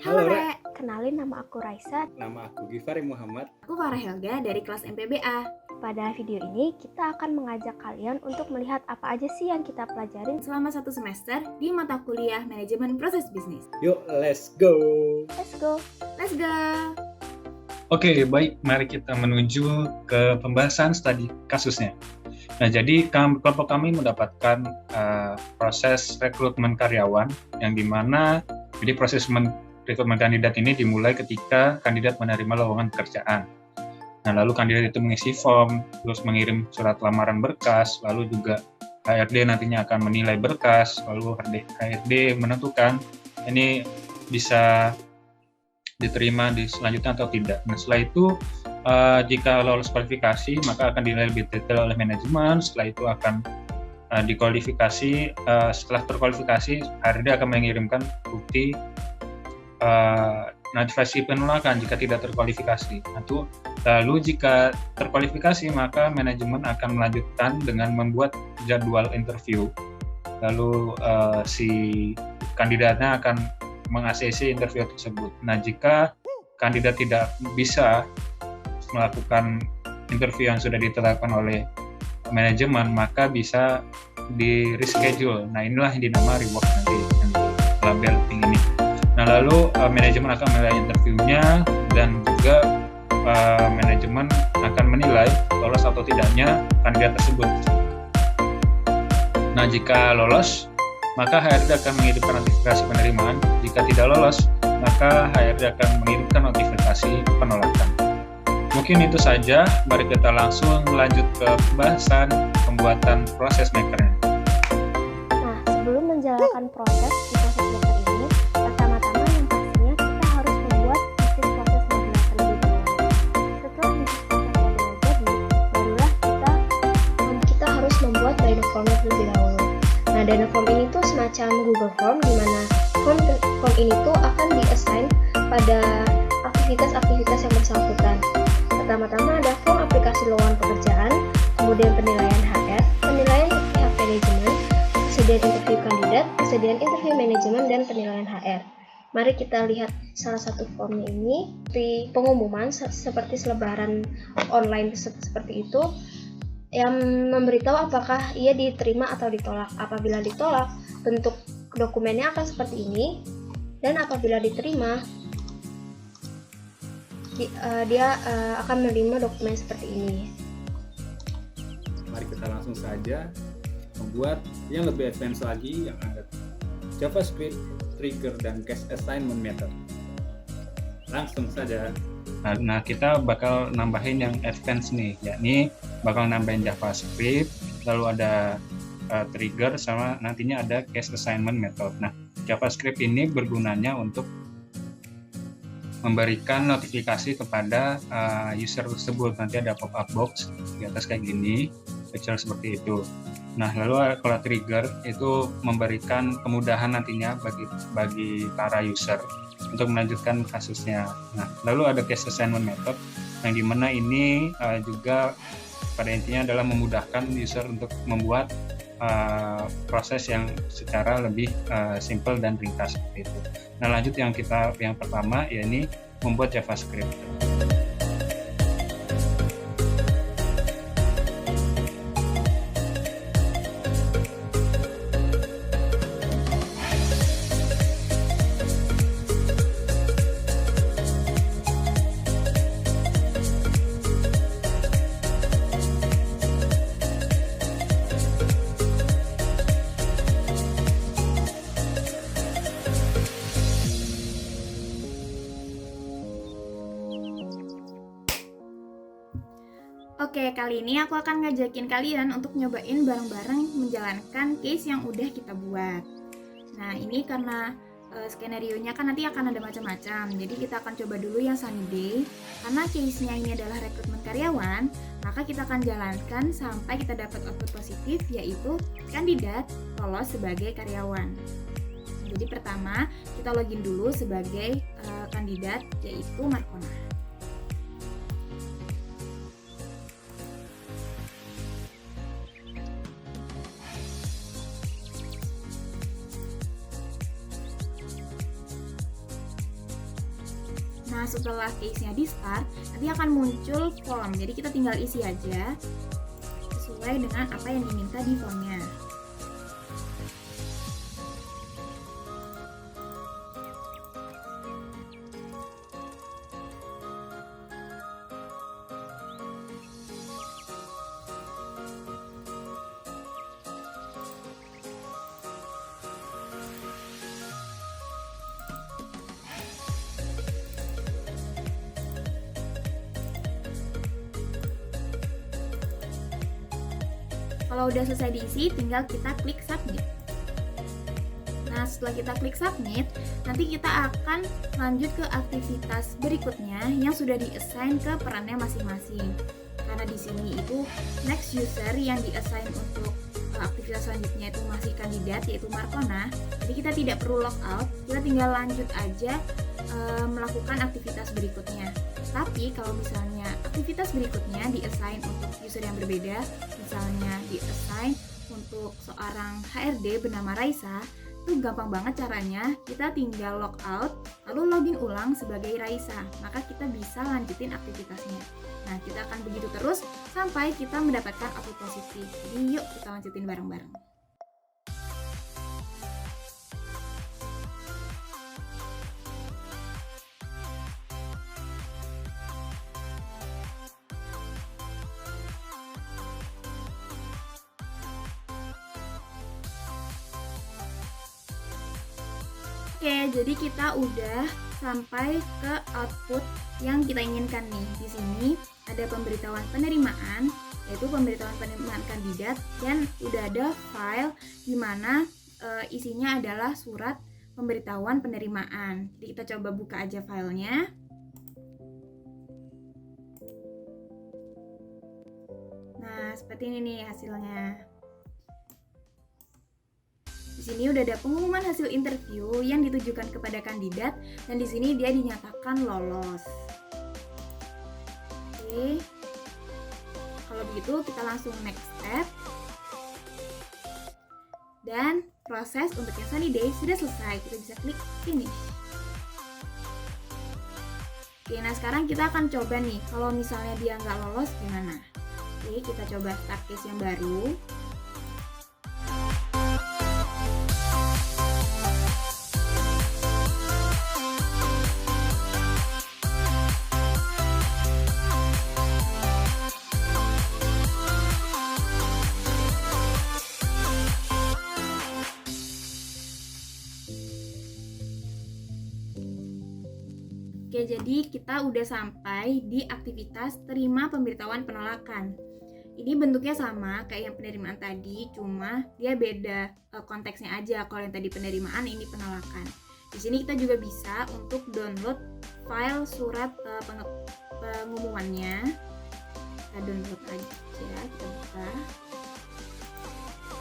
Halo Halo Re, Re, kenalin nama aku Raisa. nama aku Gifari Muhammad. Aku Farah Helga dari kelas MPBA. Pada video ini kita akan mengajak kalian untuk melihat apa aja sih yang kita pelajarin Selama 1 semester di mata kuliah Manajemen Proses Bisnis. Yuk, let's go! Let's go! Let's go! Oke, baik. Mari kita menuju ke pembahasan studi kasusnya. Nah, jadi kelompok kami mendapatkan proses rekrutmen karyawan yang dimana jadi proses rekrutmen kandidat ini dimulai ketika kandidat menerima lowongan pekerjaan. Nah, lalu kandidat itu mengisi form, terus mengirim surat lamaran berkas, lalu juga HRD nantinya akan menilai berkas, lalu HRD menentukan ini bisa diterima di selanjutnya atau tidak. Nah, setelah itu jika lolos kualifikasi maka akan dinilai lebih detail oleh manajemen. Setelah itu akan dikualifikasi. Setelah terkualifikasi, HRD akan mengirimkan bukti notifikasi penolakan jika tidak terkualifikasi. Lalu jika terkualifikasi maka manajemen akan melanjutkan dengan membuat jadwal interview. Lalu si kandidatnya akan meng-ACC interview tersebut. Nah, jika kandidat tidak bisa melakukan interview yang sudah ditetapkan oleh manajemen, maka bisa di reschedule. Nah, inilah yang dinamakan rework nanti yang di label ini. Nah, lalu manajemen akan menilai interviewnya dan juga manajemen akan menilai lolos atau tidaknya kandidat tersebut. Nah, jika lolos, maka HRD akan mengirimkan notifikasi penerimaan. Jika tidak lolos, maka HRD akan mengirimkan notifikasi penolakan. Mungkin itu saja, mari kita langsung lanjut ke pembahasan pembuatan proses makernya. Nah, sebelum menjalankan proses di proses maker ini, pertama-tama yang pastinya kita harus membuat bisnis proses modeler terlebih dahulu. Setelah bisnis proses modeler jadi, barulah kita harus membuat Dynaform terlebih dahulu. Nah, Dynaform ini tuh semacam Google Form, di mana form ini tuh akan di-assign pada aktivitas-aktivitas yang bersangkutan. Pertama-tama ada form aplikasi lowongan pekerjaan, kemudian penilaian HR, penilaian pihak manajemen, kesediaan interview kandidat, kesediaan interview manajemen, dan penilaian HR. Mari kita lihat salah satu formnya ini. Di pengumuman seperti selebaran online seperti itu, yang memberitahu apakah ia diterima atau ditolak. Apabila ditolak, bentuk dokumennya akan seperti ini, dan apabila diterima, dia akan menerima dokumen seperti ini. Mari kita langsung saja membuat yang lebih advance lagi, yang ada JavaScript, trigger, dan case assignment method. Langsung saja. Nah, kita bakal nambahin yang advance nih, yakni bakal nambahin JavaScript, lalu ada trigger, sama nantinya ada case assignment method. Nah, JavaScript ini bergunanya untuk memberikan notifikasi kepada user tersebut. Nanti ada pop-up box di atas kayak gini, kecil seperti itu. Nah, lalu kalau trigger itu memberikan kemudahan nantinya bagi para user untuk melanjutkan kasusnya. Nah, lalu ada case assignment method yang dimana ini juga pada intinya adalah memudahkan user untuk membuat proses yang secara lebih simple dan ringkas seperti itu. Nah, lanjut yang pertama, yakni membuat JavaScript. Oke, kali ini aku akan ngajakin kalian untuk nyobain bareng-bareng menjalankan case yang udah kita buat. Nah, ini karena skenario-nya kan nanti akan ada macam-macam. Jadi kita akan coba dulu yang sunny day. Karena case-nya ini adalah rekrutmen karyawan, maka kita akan jalankan sampai kita dapat output positif, yaitu kandidat lolos sebagai karyawan. Jadi pertama, kita login dulu sebagai kandidat, yaitu Markona. Nah, setelah case-nya di start, nanti akan muncul form. Jadi kita tinggal isi aja sesuai dengan apa yang diminta di formnya. Kalau udah selesai diisi, tinggal kita klik submit. Nah, setelah kita klik submit, nanti kita akan lanjut ke aktivitas berikutnya yang sudah di-assign ke perannya masing-masing. Karena di sini itu next user yang di-assign untuk aktivitas selanjutnya itu masih kandidat, yaitu Markona. Jadi kita tidak perlu logout, kita tinggal lanjut aja melakukan aktivitas berikutnya. Tapi kalau misalnya aktivitas berikutnya di-assign untuk user yang berbeda, misalnya di-assign untuk seorang HRD bernama Raisa, itu gampang banget caranya. Kita tinggal logout, lalu login ulang sebagai Raisa, maka kita bisa lanjutin aktivitasnya. Nah, kita akan begitu terus sampai kita mendapatkan output positif. Jadi yuk kita lanjutin bareng-bareng. Oke, jadi kita udah sampai ke output yang kita inginkan nih. Di sini ada pemberitahuan penerimaan, yaitu pemberitahuan penerimaan kandidat, dan udah ada file di mana isinya adalah surat pemberitahuan penerimaan. Jadi kita coba buka aja filenya. Nah, seperti ini nih hasilnya. Di sini udah ada pengumuman hasil interview yang ditujukan kepada kandidat, dan di sini dia dinyatakan lolos. Oke. Kalau begitu kita langsung next step. Dan proses untuk yang Sunny Day sudah selesai. Kita bisa klik finish. Oke, nah sekarang kita akan coba nih, kalau misalnya dia nggak lolos gimana? Oke, kita coba start case yang baru. Oke, jadi kita udah sampai di aktivitas terima pemberitahuan penolakan. Ini bentuknya sama kayak yang penerimaan tadi, cuma dia beda konteksnya aja. Kalau yang tadi penerimaan, ini penolakan. Di sini kita juga bisa untuk download file surat pengumumannya. Kita download aja, kita buka.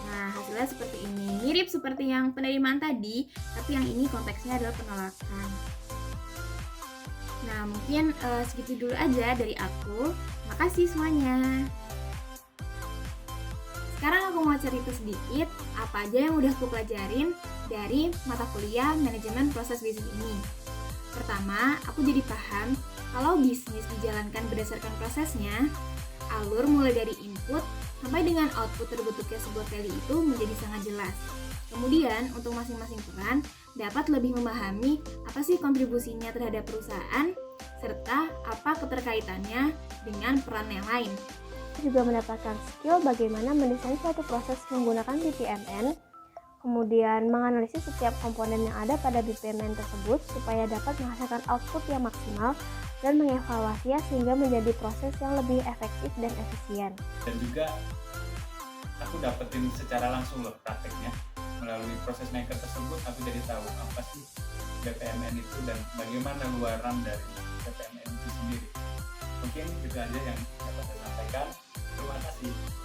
Nah, hasilnya seperti ini. Mirip seperti yang penerimaan tadi, tapi yang ini konteksnya adalah penolakan. Nah, mungkin segitu dulu aja dari aku. Makasih semuanya. Sekarang aku mau cerita sedikit apa aja yang udah aku pelajarin dari mata kuliah manajemen proses bisnis ini. Pertama, aku jadi paham kalau bisnis dijalankan berdasarkan prosesnya, alur mulai dari input sampai dengan output terbentuknya sebuah value itu menjadi sangat jelas. Kemudian, untuk masing-masing peran dapat lebih memahami apa sih kontribusinya terhadap perusahaan, serta apa keterkaitannya dengan peran yang lain. Juga mendapatkan skill bagaimana mendesain suatu proses menggunakan BPMN, kemudian menganalisis setiap komponen yang ada pada BPMN tersebut supaya dapat menghasilkan output yang maksimal dan mengevaluasinya sehingga menjadi proses yang lebih efektif dan efisien. Dan juga aku dapetin secara langsung loh prakteknya. Melalui proses maker tersebut aku jadi tahu apa sih BPMN itu dan bagaimana luaran dari BPMN itu sendiri. Mungkin itu aja yang dapat saya sampaikan. Terima kasih.